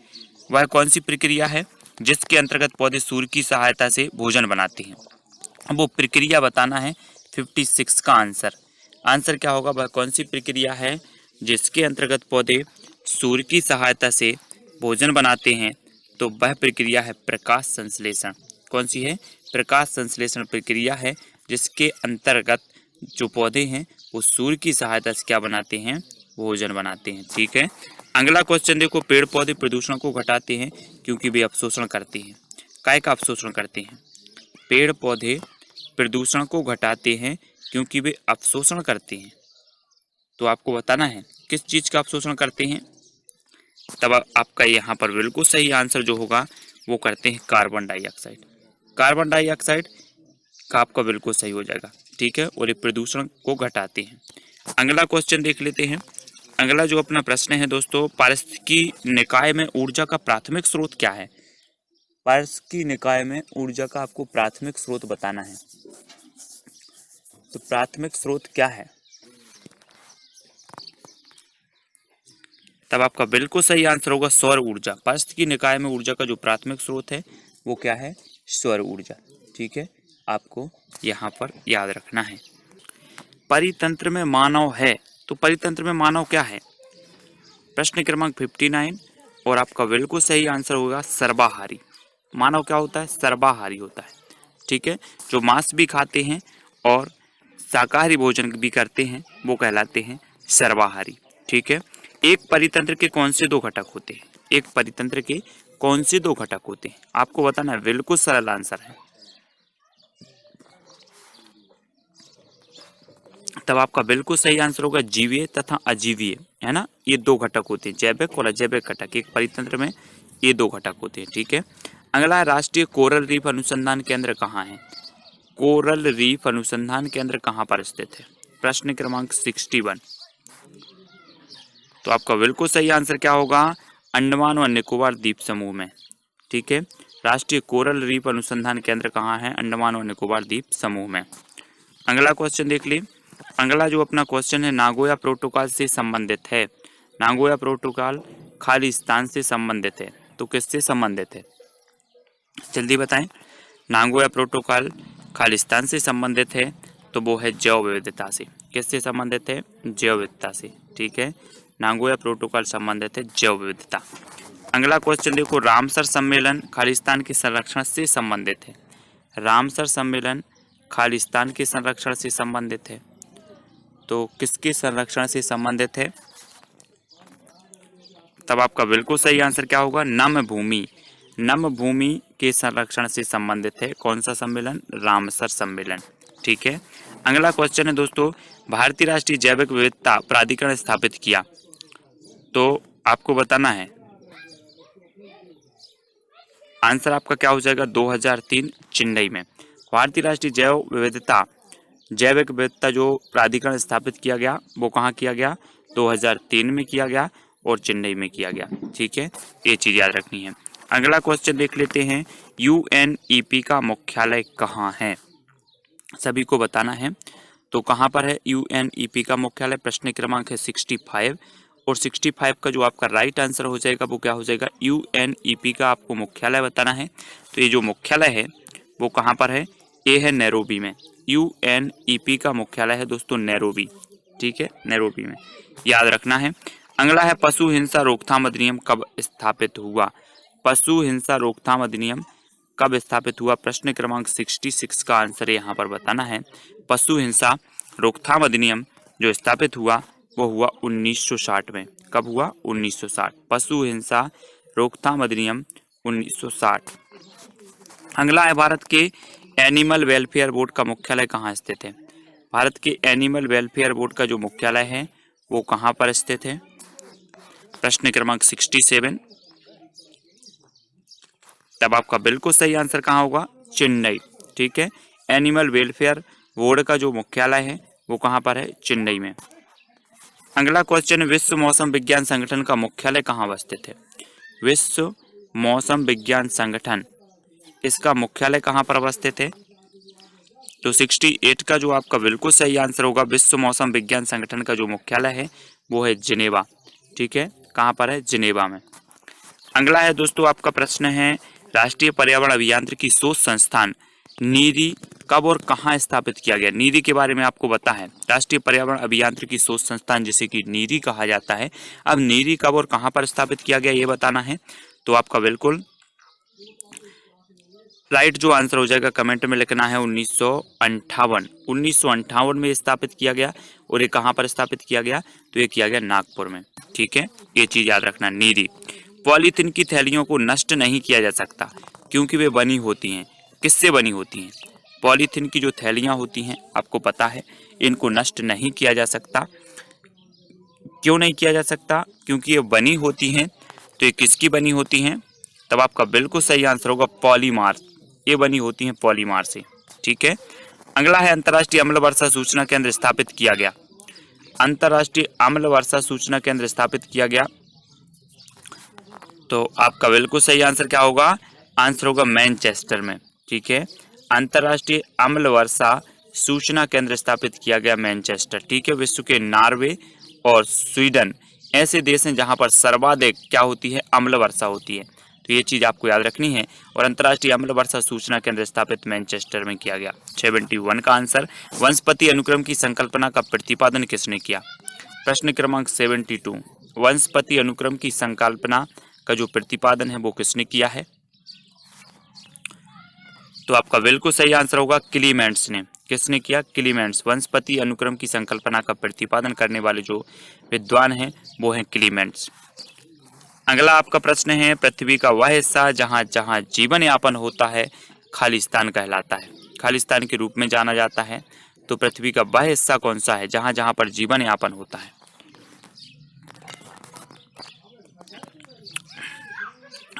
वह कौन सी प्रक्रिया है जिसके अंतर्गत पौधे सूर्य की सहायता से भोजन बनाते हैं? अब वो प्रक्रिया बताना है। 56 का आंसर क्या होगा? वह कौन सी प्रक्रिया है जिसके अंतर्गत पौधे सूर्य की सहायता से भोजन बनाते हैं? तो वह प्रक्रिया है प्रकाश संश्लेषण। कौन सी है? प्रकाश संश्लेषण प्रक्रिया है जिसके अंतर्गत जो पौधे हैं वो सूर्य की सहायता से क्या बनाते हैं? भोजन बनाते हैं। ठीक है, अगला क्वेश्चन देखो, पेड़ पौधे प्रदूषण को घटाते हैं क्योंकि वे अवशोषण करते हैं। काय का अवशोषण करते हैं? पेड़ पौधे प्रदूषण को घटाते हैं क्योंकि वे अवशोषण करते हैं। तो आपको बताना है किस चीज का अवशोषण करते हैं। तब आपका यहाँ पर बिल्कुल सही आंसर जो होगा वो करते हैं कार्बन डाइऑक्साइड। कार्बन डाइऑक्साइड का आपका बिल्कुल सही हो जाएगा। ठीक है, और ये प्रदूषण को घटाते हैं। अगला क्वेश्चन देख लेते हैं। अगला जो अपना प्रश्न है दोस्तों, पारिस्थितिकी निकाय में ऊर्जा का प्राथमिक स्रोत क्या है? पारिस्थितिकी निकाय में ऊर्जा का आपको प्राथमिक स्रोत बताना है। तो प्राथमिक स्रोत क्या है? तब आपका बिल्कुल सही आंसर होगा सौर ऊर्जा। पारिस्थितिकी निकाय में ऊर्जा का जो प्राथमिक स्रोत है वो क्या है? सौर ऊर्जा। ठीक है, आपको यहाँ पर याद रखना है। परितंत्र में मानव है, तो परितंत्र में मानव क्या है? प्रश्न क्रमांक 59 और आपका बिल्कुल सही आंसर होगा सर्वाहारी। मानव क्या होता है? सर्वाहारी होता है। ठीक है, जो मांस भी खाते हैं और शाकाहारी भोजन भी करते हैं वो कहलाते हैं सर्वाहारी। ठीक है, एक परितंत्र के कौन से दो घटक होते हैं? एक परितंत्र के कौन से दो घटक होते हैं? आपको बताना है, बिल्कुल सरल आंसर है। तब आपका बिल्कुल सही आंसर होगा जीवीय तथा अजीवीय, है ना। ये दो घटक होते हैं, जैविक और अजैविक घटक। एक परितंत्र में ये दो घटक होते हैं। ठीक है, अगला है, राष्ट्रीय कोरल रीफ अनुसंधान केंद्र कहाँ है? कोरल रीफ अनुसंधान केंद्र कहाँ पर स्थित है? प्रश्न क्रमांक 61। तो आपका बिल्कुल सही आंसर क्या होगा? अंडमान और निकोबार द्वीप समूह में। ठीक है, राष्ट्रीय कोरल रीफ अनुसंधान केंद्र कहाँ है? अंडमान और निकोबार द्वीप समूह में। अगला क्वेश्चन देख ली। अगला जो अपना क्वेश्चन है नागोया प्रोटोकॉल से संबंधित है। नागोया प्रोटोकॉल खालिस्तान से संबंधित है, तो किससे संबंधित है? जल्दी बताएं। नागोया प्रोटोकॉल खालिस्तान से संबंधित है, तो वो है जैव विविधता से। किससे संबंधित है? जैव विविधता से। ठीक है, नागोया प्रोटोकॉल संबंधित है जैव विविधता। अगला क्वेश्चन देखो, रामसर सम्मेलन खालिस्तान के संरक्षण से संबंधित है। रामसर सम्मेलन खालिस्तान के संरक्षण से संबंधित है, तो किसके संरक्षण से संबंधित है? तब आपका बिल्कुल सही आंसर क्या होगा? नम भूमि। नम भूमि के संरक्षण से संबंधित है कौन सा सम्मेलन? रामसर सम्मेलन। ठीक है, अगला क्वेश्चन है दोस्तों, भारतीय राष्ट्रीय जैविक विविधता प्राधिकरण स्थापित किया, तो आपको बताना है आंसर आपका क्या हो जाएगा? 2003 चेन्नई में। भारतीय राष्ट्रीय जैविक विविधता जो प्राधिकरण स्थापित किया गया वो कहाँ किया गया? 2003 में किया गया और चेन्नई में किया गया। ठीक है, ये चीज याद रखनी है। अगला क्वेश्चन देख लेते हैं, UNEP का मुख्यालय कहाँ है? सभी को बताना है, तो कहाँ पर है UNEP का मुख्यालय? प्रश्न क्रमांक है 65 और 65 का जो आपका राइट आंसर हो जाएगा वो क्या हो जाएगा? UNEP का आपको मुख्यालय बताना है। तो ये जो मुख्यालय है वो कहाँ पर है? ये है नैरोबी में। UNEP का मुख्यालय है दोस्तों नैरोबी। ठीक है, नैरोबी में, याद रखना है। अगला है, पशु हिंसा रोकथाम अधिनियम कब स्थापित हुआ? पशु हिंसा रोकथाम अधिनियम कब स्थापित हुआ? प्रश्न क्रमांक 66 का आंसर यहाँ पर बताना है। पशु हिंसा रोकथाम अधिनियम जो स्थापित हुआ वो हुआ 1960 में। कब हुआ? 1960। पशु हिंसा रोकथाम अधिनियम 1960। अगला है, भारत के एनिमल वेलफेयर बोर्ड का मुख्यालय कहाँ स्थित है? भारत के एनिमल वेलफेयर बोर्ड का जो मुख्यालय है वो कहाँ पर स्थित है? प्रश्न क्रमांक 67। तब आपका बिल्कुल सही आंसर कहाँ होगा? चेन्नई। ठीक है, एनिमल वेलफेयर बोर्ड का जो मुख्यालय है वो कहाँ पर है? चेन्नई में। अगला क्वेश्चन, विश्व मौसम विज्ञान संगठन का मुख्यालय कहाँ स्थित है? विश्व मौसम विज्ञान संगठन, इसका मुख्यालय कहाँ पर अवस्थित है? तो 68 का जो आपका बिल्कुल सही आंसर होगा, विश्व मौसम विज्ञान संगठन का जो मुख्यालय है वो है जिनेवा। ठीक है, कहाँ पर है? जिनेवा में। अगला है दोस्तों, आपका प्रश्न है, राष्ट्रीय पर्यावरण अभियांत्रिकी शोध संस्थान नीरी कब और कहाँ स्थापित किया गया? नीरी के बारे में आपको पता है, राष्ट्रीय पर्यावरण अभियांत्रिकी शोध संस्थान जिसे कि नीरी कहा जाता है। अब नीरी कब और कहाँ पर स्थापित किया गया ये बताना है। तो आपका बिल्कुल राइट जो आंसर हो जाएगा कमेंट में लिखना है 1958। 1958 में स्थापित किया गया। और ये कहाँ पर स्थापित किया गया? तो ये किया गया नागपुर में। ठीक है, ये चीज याद रखना। नीरी, पॉलीथीन की थैलियों को नष्ट नहीं किया जा सकता क्योंकि वे बनी होती हैं, किससे बनी होती हैं? पॉलीथीन की जो थैलियां होती हैं आपको पता है, इनको नष्ट नहीं किया जा सकता। क्यों नहीं किया जा सकता? क्योंकि ये बनी होती हैं। तो ये किसकी बनी होती हैं? तब आपका बिल्कुल सही आंसर होगा पॉलीमार। ये बनी होती हैं पॉलीमार से। ठीक है, अगला है, अंतर्राष्ट्रीय अम्ल वर्षा सूचना केंद्र स्थापित किया गया। अंतर्राष्ट्रीय अम्ल वर्षा सूचना केंद्र स्थापित किया गया, तो आपका बिल्कुल सही आंसर क्या होगा? आंसर होगा मैनचेस्टर में। ठीक है, अंतर्राष्ट्रीय अम्ल वर्षा सूचना केंद्र स्थापित किया गया मैनचेस्टर। ठीक है, विश्व के नॉर्वे और स्वीडन ऐसे देश हैं जहां पर सर्वाधिक क्या होती है? अम्ल वर्षा होती है। तो ये चीज आपको याद रखनी है। और अंतर्राष्ट्रीय अम्ल वर्षा सूचना केंद्र स्थापित मैनचेस्टर में किया गया। 71 का आंसर, वंशपति अनुक्रम की संकल्पना का प्रतिपादन किसने किया? प्रश्न क्रमांक 72, वंशपति अनुक्रम की संकल्पना का जो प्रतिपादन है वो किसने किया है? तो आपका बिल्कुल सही आंसर होगा क्लीमेंट्स ने। किसने किया? क्लीमेंट्स। वंशपति अनुक्रम की संकल्पना का प्रतिपादन करने वाले जो विद्वान हैं वो हैं क्लीमेंट्स। अगला आपका प्रश्न है, पृथ्वी का वह हिस्सा जहां जहां जीवन यापन होता है खालिस्तान कहलाता है। खालिस्तान के रूप में जाना जाता है। तो पृथ्वी का वह हिस्सा कौन सा है जहां जहां पर जीवन यापन होता है?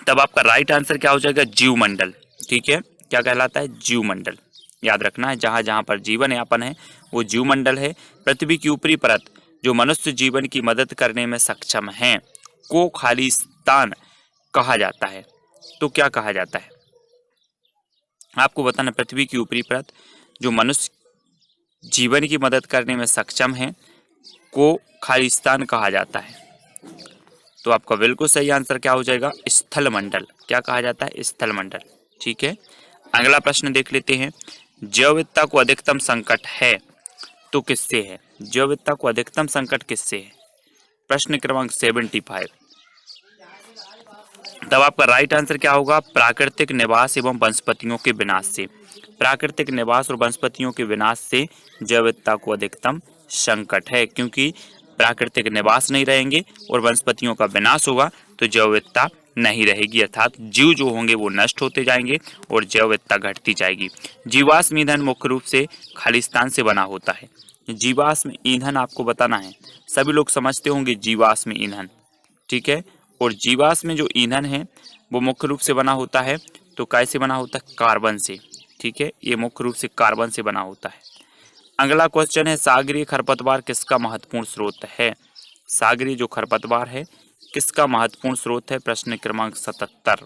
तब आपका राइट आंसर क्या हो जाएगा? जीवमंडल। ठीक है, क्या कहलाता है? जीवमंडल। याद रखना है, जहां जहां पर जीवन यापन है वो जीवमंडल है। पृथ्वी की ऊपरी परत जो मनुष्य जीवन की मदद करने में सक्षम है को खालिस्तान कहा जाता है। तो क्या कहा जाता है? आपको बताना पृथ्वी की ऊपरी परत जो मनुष्य जीवन की मदद करने में सक्षम है को खालिस्तान कहा जाता है। तो आपका बिल्कुल सही आंसर क्या हो जाएगा? स्थल मंडल। क्या कहा जाता है? स्थल मंडल। ठीक है, अगला प्रश्न देख लेते हैं। जैव विविधता को अधिकतम संकट है तो किससे है? जैव विविधता को अधिकतम संकट किससे है? प्रश्न क्रमांक 75। तब आपका राइट आंसर क्या होगा? प्राकृतिक निवास एवं वनस्पतियों के विनाश से। प्राकृतिक निवास और वनस्पतियों के विनाश से जैव विविधता को अधिकतम संकट है, क्योंकि प्राकृतिक निवास नहीं रहेंगे और वनस्पतियों का विनाश होगा तो जैव विविधता नहीं रहेगी, अर्थात जीव जो होंगे वो नष्ट होते जाएंगे और जैव विविधता घटती जाएगी। जीवाश्म ईंधन मुख्य रूप से खालिस्तान से बना होता है। जीवाश्म ईंधन आपको बताना है, सभी लोग समझते होंगे जीवाश्म ईंधन, ठीक है। और जीवाश्म जो ईंधन है वो मुख्य रूप से बना होता है, तो कैसे बना होता है? कार्बन से, ठीक है। ये मुख्य रूप से कार्बन से बना होता है। अगला क्वेश्चन है, सागरीय खरपतवार किसका महत्वपूर्ण स्रोत है? सागरीय जो खरपतवार है किसका महत्वपूर्ण स्रोत है? प्रश्न क्रमांक 77।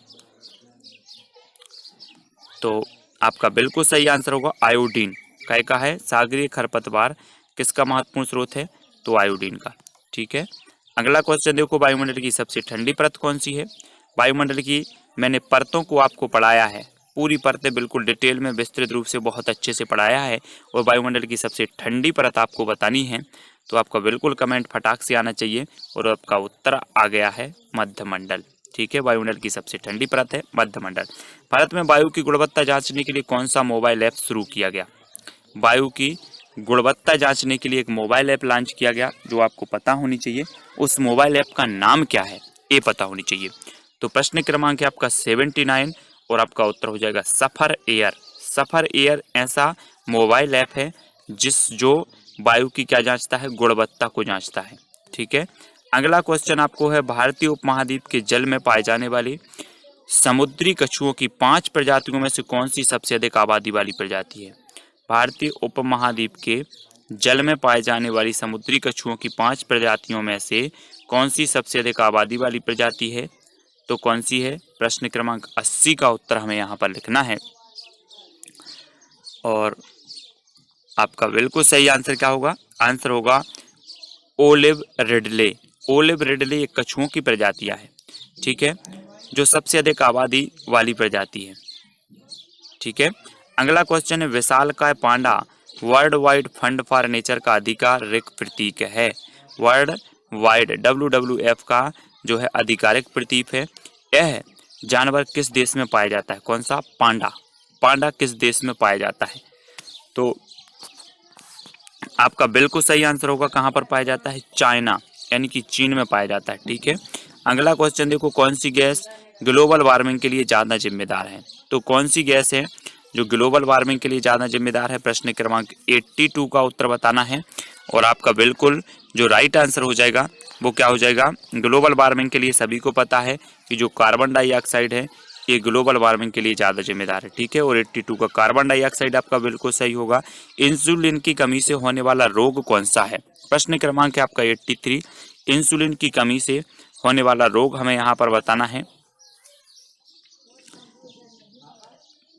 तो आपका बिल्कुल सही आंसर होगा आयोडीन। क्या का है? सागरीय खरपतवार किसका महत्वपूर्ण स्रोत है? तो आयोडीन का, ठीक है। अगला क्वेश्चन देखो, वायुमंडल की सबसे ठंडी परत कौन सी है? वायुमंडल की मैंने परतों को आपको पढ़ाया है, पूरी परतें बिल्कुल डिटेल में विस्तृत रूप से बहुत अच्छे से पढ़ाया है, और वायुमंडल की सबसे ठंडी परत आपको बतानी है। तो आपका बिल्कुल कमेंट फटाक से आना चाहिए, और आपका उत्तर आ गया है मध्यमंडल, ठीक है। वायुमंडल की सबसे ठंडी परत है मध्यमंडल। भारत में वायु की गुणवत्ता जांचने के लिए कौन सा मोबाइल ऐप शुरू किया गया? वायु की गुणवत्ता जांचने के लिए एक मोबाइल ऐप लॉन्च किया गया, जो आपको पता होनी चाहिए। उस मोबाइल ऐप का नाम क्या है ये पता होनी चाहिए। तो प्रश्न क्रमांक है आपका 79 और आपका उत्तर हो जाएगा सफर एयर। सफर एयर ऐसा मोबाइल ऐप है जो वायु की क्या जांचता है? गुणवत्ता को जांचता है, ठीक है। अगला क्वेश्चन आपको है, भारतीय उपमहाद्वीप के जल में पाए जाने वाले समुद्री कछुओं की 5 प्रजातियों में से कौन सी सबसे अधिक आबादी वाली प्रजाति है? भारतीय उपमहाद्वीप के जल में पाए जाने वाली समुद्री कछुओं की 5 प्रजातियों में से कौन सी सबसे अधिक आबादी वाली प्रजाति है? तो कौन सी है? प्रश्न क्रमांक 80 का उत्तर हमें यहाँ पर लिखना है। और आपका बिल्कुल सही आंसर क्या होगा? आंसर होगा ओलिव रिडले। ओलिव रिडले एक कछुओं की प्रजातियां है, ठीक है, जो सबसे अधिक आबादी वाली प्रजाति है, ठीक है। अगला क्वेश्चन है, विशालकाय panda world wide fund for nature का आधिकारिक प्रतीक है। वर्ल्ड वाइड WWF का जो है आधिकारिक प्रतीक है। यह जानवर किस देश में पाया जाता है? कौन सा? पांडा। पांडा किस देश में पाया जाता है? तो आपका बिल्कुल सही आंसर होगा, कहाँ पर पाया जाता है? चाइना, यानी कि चीन में पाया जाता है, ठीक है। अगला क्वेश्चन देखो, कौन सी गैस ग्लोबल वार्मिंग के लिए ज़्यादा जिम्मेदार है? तो कौन सी गैस है जो ग्लोबल वार्मिंग के लिए ज़्यादा जिम्मेदार है? प्रश्न क्रमांक 82 का उत्तर बताना है। और आपका बिल्कुल जो राइट आंसर हो जाएगा वो क्या हो जाएगा? ग्लोबल वार्मिंग के लिए सभी को पता है कि जो कार्बन डाइऑक्साइड है ये ग्लोबल वार्मिंग के लिए ज़्यादा जिम्मेदार है, ठीक है। और 82 का कार्बन डाइऑक्साइड आपका बिल्कुल सही होगा। इंसुलिन की कमी से होने वाला रोग कौन सा है? प्रश्न क्रमांक है आपका 83। इंसुलिन की कमी से होने वाला रोग हमें यहाँ पर बताना है।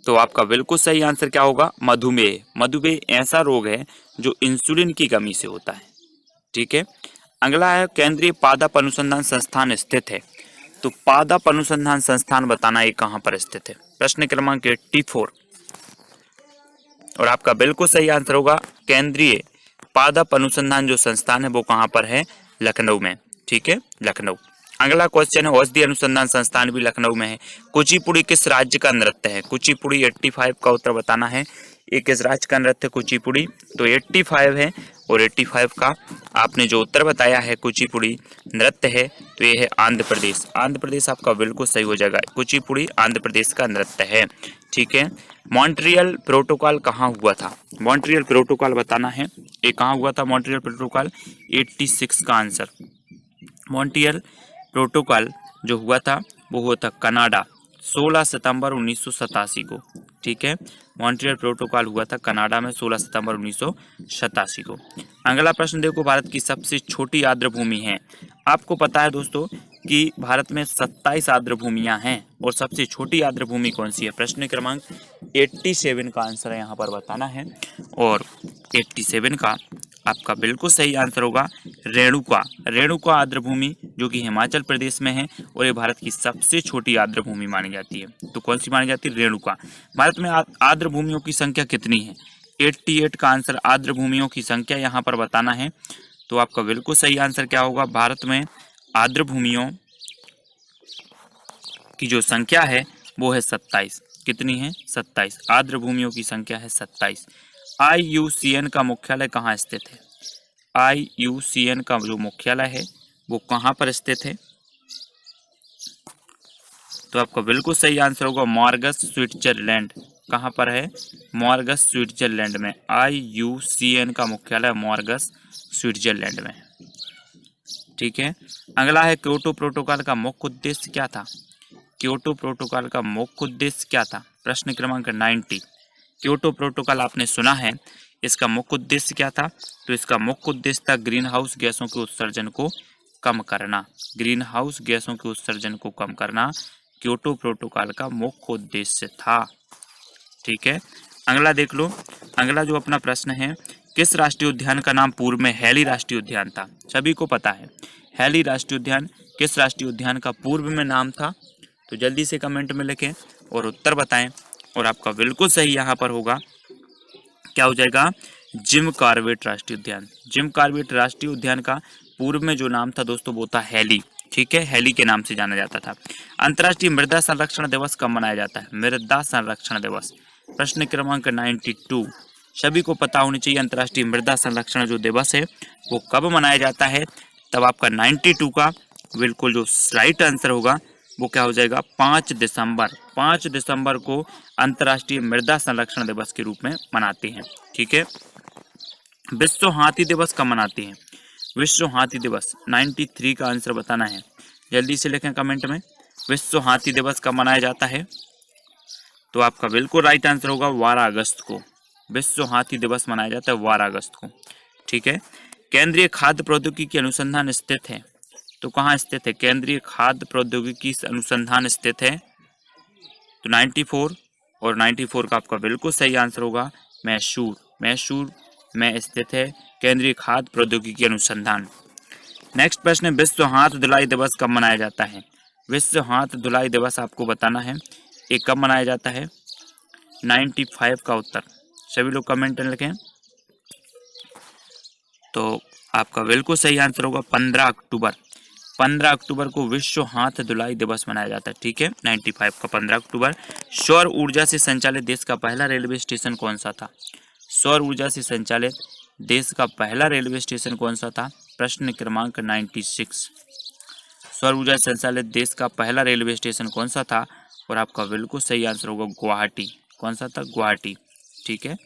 तो आपका बिल्कुल सही आंसर क्या होगा? मधुमेह। मधुमेह ऐसा रोग है जो इंसुलिन की कमी से होता है, ठीक है। अगला है, केंद्रीय पादप अनुसंधान संस्थान स्थित है। तो पादप अनुसंधान संस्थान बताना ये कहाँ पर स्थित है? प्रश्न क्रमांक 84। और आपका बिल्कुल सही आंसर होगा, केंद्रीय पादप अनुसंधान जो संस्थान है वो कहाँ पर है? लखनऊ में, ठीक है, लखनऊ। अगला क्वेश्चन है, औषधि अनुसंधान संस्थान भी लखनऊ में है। कुचिपुड़ी किस राज्य का नृत्य है? कुचिपुड़ी 85 का उत्तर बताना है। ये किस राज्य का नृत्य है कुचिपुड़ी? तो 85 है, और 85 का आपने जो उत्तर बताया है कुचिपुड़ी नृत्य है, तो ये है आंध्र प्रदेश। आंध्र प्रदेश आपका बिल्कुल सही हो जाएगा, कुचिपुड़ी आंध्र प्रदेश का नृत्य है, ठीक है। मॉन्ट्रियल प्रोटोकॉल कहाँ हुआ था? मॉन्ट्रियल प्रोटोकॉल बताना है, ये कहाँ हुआ था मॉन्ट्रियल प्रोटोकॉल? 86 का आंसर। मॉन्ट्रियल प्रोटोकॉल जो हुआ था वो हुआ था कनाडा, 16 सितंबर 1987 को, ठीक है। मॉन्ट्रियल प्रोटोकॉल हुआ था कनाडा में 16 सितंबर 1987 को। अगला प्रश्न देखो, भारत की सबसे छोटी आर्द्र भूमि है। आपको पता है दोस्तों भारत में 27 आर्द्र भूमियां हैं और सबसे छोटी आर्द्र भूमि कौन सी है? प्रश्न क्रमांक 87 का आंसर है यहाँ पर बताना है और 87 का आपका बिल्कुल सही आंसर होगा रेणुका। रेणुका आर्द्र भूमि जो कि हिमाचल प्रदेश में है और ये भारत की सबसे छोटी आर्द्र भूमि मानी जाती है। तो कौन सी मानी जाती है? रेणुका। भारत में आर्द्र भूमियों की संख्या कितनी है? 88 का आंसर आर्द्र भूमियों की संख्या यहाँ पर बताना है। तो आपका बिल्कुल सही आंसर क्या होगा? भारत में आर्द्र भूमियों की जो संख्या है वो है 27। कितनी है? 27। आर्द्र भूमियों की संख्या है 27। IUCN का मुख्यालय कहाँ स्थित है? IUCN का जो मुख्यालय है वो कहाँ पर स्थित है? तो आपका बिल्कुल सही आंसर होगा मॉर्गस, स्विट्जरलैंड। कहाँ पर है? मॉर्गस, स्विट्जरलैंड में। IUCN का मुख्यालय मॉर्गस, स्विट्जरलैंड में। ठीक है। अगला है क्योटो प्रोटोकॉल का मुख्य उद्देश्य क्या था? क्योटो प्रोटोकॉल का मुख्य उद्देश्य क्या था? प्रश्न क्रमांक 90। क्योटो प्रोटोकॉल आपने सुना है, इसका मुख्य उद्देश्य क्या था? तो इसका मुख्य उद्देश्य था ग्रीन हाउस गैसों के उत्सर्जन को कम करना। ग्रीन हाउस गैसों के उत्सर्जन को कम करना क्योटो प्रोटोकॉल का मुख्य उद्देश्य था। ठीक है। अगला देख लो। अगला जो अपना प्रश्न है, किस राष्ट्रीय उद्यान का नाम पूर्व में हैली राष्ट्रीय उद्यान था? सभी को पता है हैली राष्ट्रीय उद्यान किस राष्ट्रीय उद्यान का पूर्व में नाम था? तो जल्दी से कमेंट में लिखें और उत्तर बताएं। और आपका बिल्कुल सही यहाँ पर होगा, क्या हो जाएगा? जिम कॉर्बेट राष्ट्रीय उद्यान। जिम कॉर्बेट राष्ट्रीय उद्यान का पूर्व में जो नाम था दोस्तों वो था हैली। ठीक है, हैली के नाम से जाना जाता था। अंतर्राष्ट्रीय मृदा संरक्षण दिवस कब मनाया जाता है? मृदा संरक्षण दिवस। प्रश्न क्रमांक 92। सभी को पता होनी चाहिए अंतर्राष्ट्रीय मृदा संरक्षण जो दिवस है वो कब मनाया जाता है। तब आपका 92 का बिल्कुल जो राइट आंसर होगा वो क्या हो जाएगा? 5 दिसंबर। 5 दिसंबर को अंतर्राष्ट्रीय मृदा संरक्षण दिवस के रूप में मनाते हैं। ठीक है। विश्व हाथी दिवस कब मनाते हैं? विश्व हाथी दिवस 93 का आंसर बताना है। जल्दी से लिखें कमेंट में, विश्व हाथी दिवस कब मनाया जाता है? तो आपका बिल्कुल राइट आंसर होगा 12 अगस्त को। विश्व हाथी दिवस मनाया जाता है 12 अगस्त को। ठीक है। केंद्रीय खाद्य प्रौद्योगिकी अनुसंधान स्थित है, तो कहाँ स्थित है? केंद्रीय खाद्य प्रौद्योगिकी अनुसंधान स्थित है तो 94 और 94 का आपका बिल्कुल सही आंसर होगा मैसूर। मैसूर में स्थित है केंद्रीय खाद्य प्रौद्योगिकी अनुसंधान। नेक्स्ट प्रश्न है, विश्व हाथ धुलाई दिवस कब मनाया जाता है? विश्व हाथ धुलाई दिवस आपको बताना है, ये कब मनाया जाता है? 95 का उत्तर सभी लोग कमेंट में लिखें। तो आपका बिल्कुल सही आंसर होगा 15 अक्टूबर। 15 अक्टूबर को विश्व हाथ धुलाई दिवस मनाया जाता है। ठीक है, 95 का 15 अक्टूबर। सौर ऊर्जा से संचालित देश का पहला रेलवे स्टेशन कौन सा था? सौर ऊर्जा से संचालित देश का पहला रेलवे स्टेशन कौन सा था? प्रश्न क्रमांक 96। सौर ऊर्जा से संचालित देश का पहला रेलवे स्टेशन कौन सा था? और आपका बिल्कुल सही आंसर होगा गुवाहाटी। कौन सा था? गुवाहाटी। ठीक है।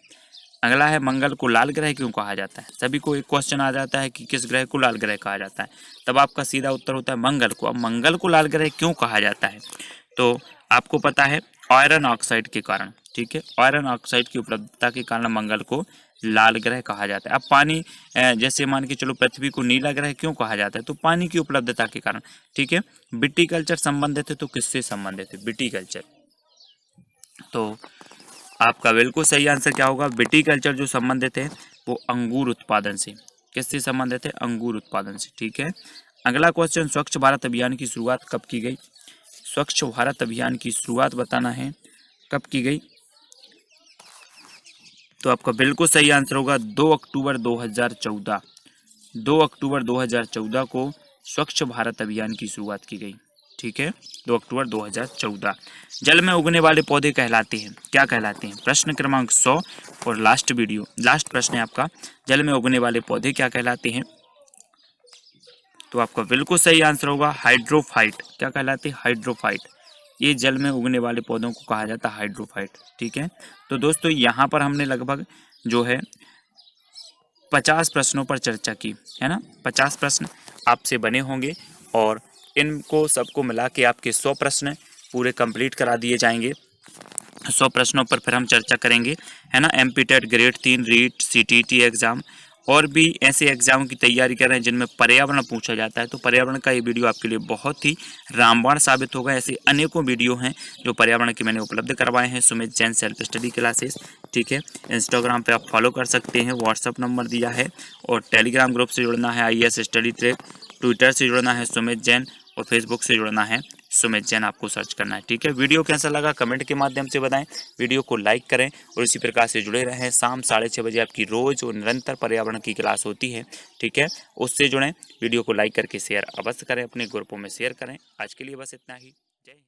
अगला है, मंगल को लाल ग्रह क्यों कहा जाता है? सभी को एक क्वेश्चन आ जाता है कि किस ग्रह को लाल ग्रह कहा जाता है, तब आपका सीधा उत्तर होता है मंगल को। अब मंगल को लाल ग्रह क्यों कहा जाता है? तो आपको पता है आयरन ऑक्साइड के कारण। ठीक है, आयरन ऑक्साइड की उपलब्धता के कारण मंगल को लाल ग्रह कहा जाता है। अब पानी, जैसे मान के चलो पृथ्वी को नीला ग्रह क्यों कहा जाता है? तो पानी की उपलब्धता के कारण। ठीक है। विटीकल्चर संबंधित है, तो किससे संबंधित है? विटीकल्चर। तो आपका बिल्कुल सही आंसर क्या होगा? विटीकल्चर जो संबंधित है वो अंगूर उत्पादन से। किससे संबंधित है? अंगूर उत्पादन से। ठीक है। अगला क्वेश्चन, स्वच्छ भारत अभियान की शुरुआत कब की गई? स्वच्छ भारत अभियान की शुरुआत बताना है कब की गई। तो आपका बिल्कुल सही आंसर होगा 2 अक्टूबर 2014। 2 अक्टूबर 2014 को स्वच्छ भारत अभियान की शुरुआत की गई। ठीक है, 2 अक्टूबर 2014। जल में उगने वाले पौधे कहलाते हैं, क्या कहलाते हैं? प्रश्न क्रमांक 100 और लास्ट प्रश्न है आपका, जल में उगने वाले पौधे क्या कहलाते हैं? तो आपका बिल्कुल सही आंसर होगा हाइड्रोफाइट। क्या कहलाते हैं? हाइड्रोफाइट। ये जल में उगने वाले पौधों को कहा जाता है हाइड्रोफाइट। ठीक है। तो दोस्तों यहाँ पर हमने लगभग जो है 50 प्रश्नों पर चर्चा की है ना। 50 प्रश्न आपसे बने होंगे और इनको सबको मिला के आपके 100 प्रश्न पूरे कंप्लीट करा दिए जाएंगे। 100 प्रश्नों पर फिर हम चर्चा करेंगे है ना। MP TET grade 3 REET CTT exam और भी ऐसे एग्जाम की तैयारी कर रहे हैं जिनमें पर्यावरण पूछा जाता है, तो पर्यावरण का ये वीडियो आपके लिए बहुत ही रामबाण साबित होगा। ऐसे अनेकों वीडियो हैं जो पर्यावरण के मैंने उपलब्ध करवाए हैं Sumit Jain self study classes. ठीक है, इंस्टाग्राम पे आप फॉलो कर सकते हैं, व्हाट्सअप नंबर दिया है, और टेलीग्राम ग्रुप से जुड़ना है IAS स्टडी ट्रैक, ट्विटर से जुड़ना है सुमित जैन, और फेसबुक से जुड़ना है सुमित जैन, आपको सर्च करना है। ठीक है, वीडियो कैसा लगा कमेंट के माध्यम से बताएं, वीडियो को लाइक करें और इसी प्रकार से जुड़े रहें। शाम 6:30 बजे आपकी रोज और निरंतर पर्यावरण की क्लास होती है। ठीक है, उससे जुड़ें, वीडियो को लाइक करके शेयर अवश्य करें, अपने ग्रुपों में शेयर करें। आज के लिए बस इतना ही। जय हिंद।